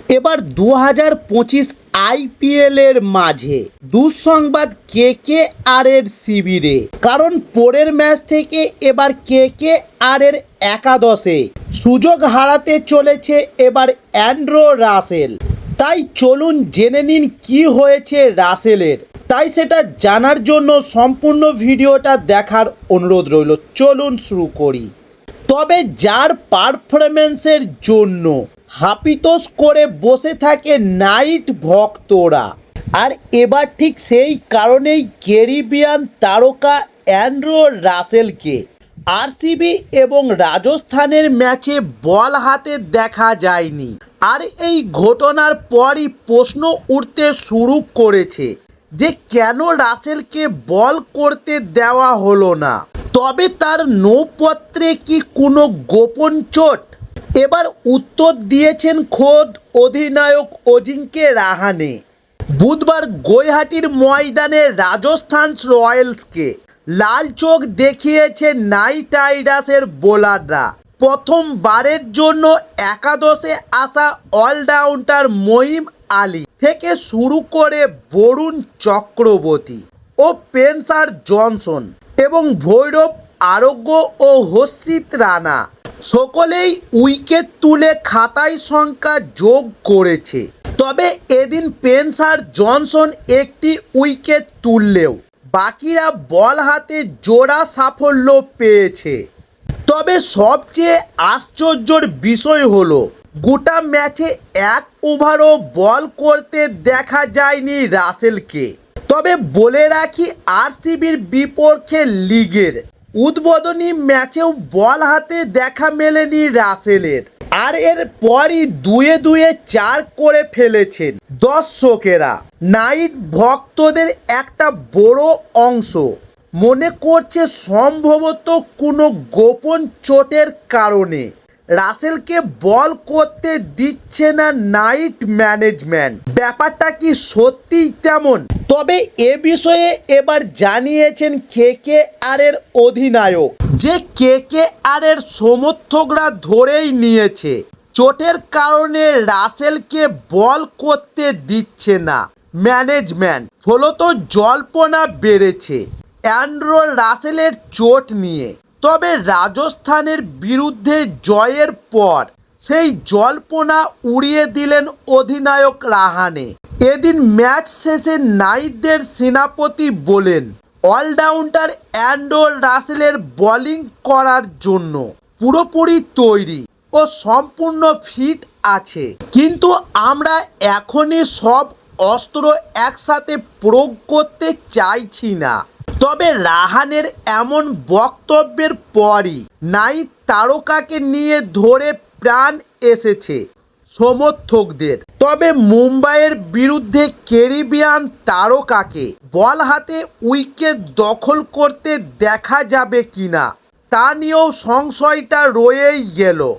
এবার 2025 আইপিএলের মাঝে দুঃসংবাদ কেকেআরের শিবিরে, কারণ পরের ম্যাচ থেকে এবার কেকেআরের একাদশে সুযোগ হারাতে চলেছে এবার অ্যান্ড্রু রাসেল। তাই চলুন জেনে নিন কি হয়েছে রাসেলের। তাই সেটা জানার জন্য সম্পূর্ণ ভিডিওটা দেখার অনুরোধ রইল। চলুন শুরু করি। তবে যার পারফরম্যান্সের জন্য হাপিতোষ করে বসে থাকে নাইট ভক্তরা, আর এবার ঠিক সেই কারণেই ক্যারিবিয়ান তারকা অ্যান্ড্রু রাসেলকে আরসিবি এবং রাজস্থানের ম্যাচে বল হাতে দেখা যায়নি। আর এই ঘটনার পরই প্রশ্ন উঠতে শুরু করেছে যে কেন রাসেলকে বল করতে দেওয়া হলো না। তবে তার নৌপত্রে কি কোনো গোপন চোট? এবার উত্তর দিয়েছেন খোদ অধিনায়ক অজিঙ্কে রাহানে। বুধবার গুয়াহাটির ময়দানে রাজস্থান রয়্যালসকে লাল চোখ দেখিয়েছে নাইট রাইডার্সের বোলাররা। প্রথমবারের জন্য একাদশে আসা অলরাউন্ডার মঈন আলী থেকে শুরু করে বরুণ চক্রবর্তী ও স্পেন্সার জনসন এবং ভৈরব আরোগ্য ও হর্ষিত রানা সকলেই উইকেট তুলে খাতায় সংখ্যা যোগ করেছে। তবে এদিন স্পেন্সার জনসন একটি উইকেট তুললেও বাকিরা বল হাতে জোড়া সাফল্য পেয়েছে। তবে সবচেয়ে আশ্চর্যের বিষয় হলো গোটা ম্যাচে এক ওভারও বল করতে দেখা যায়নি রাসেলকে। তবে বলে রাখি, আরসিবির বিপক্ষে লিগের উদ্বোধনী ম্যাচেও বল হাতে দেখা মেলেনি রাসেলের। আর এর পরই দুয়ে দুয়ে 4 করে ফেলেছেন দর্শকেরা। নাইট ভক্তদের একটা বড় অংশ মনে করছে সম্ভবত কোনো গোপন চোটের কারণে রাসেলকে বল করতে দিচ্ছে না নাইট ম্যানেজমেন্ট। ব্যাপারটা কি সত্যিই তেমন? তবে এ বিষয়ে এবার জানিয়েছেন কেকেআরের অধিনায়ক যে কেকেআরের সমর্থকরা ধরেই নিয়েছে চোটের কারণে রাসেলকে বল করতে দিচ্ছে না ম্যানেজমেন্ট। ফলত জল্পনা বেড়েছে অ্যান্ড্রু রাসেলের চোট নিয়ে। তবে রাজস্থানের বিরুদ্ধে জয়ের পর সেই জল্পনা উড়িয়ে দিলেন অধিনায়ক রাহানে। এদিন ম্যাচ শেষে নাইটদের সেনাপতি বলেন, অলরাউন্ডার অ্যান্ড্রু রাসেলের বোলিং করার জন্য পুরোপুরি তৈরি ও সম্পূর্ণ ফিট আছে, কিন্তু আমরা এখনই সব অস্ত্র একসাথে প্রয়োগ করতে চাইছি না। তবে রাহানের এমন বক্তব্যের পরই নাইট তারকাকে নিয়ে ধরে প্রাণ এসেছে সমর্থকদের। তবে মুম্বাইয়ের বিরুদ্ধে ক্যারিবিয়ান তারকাকে বল হাতে উইকেট দখল করতে দেখা যাবে কিনা তা নিয়েও সংশয়টা রয়েই গেল।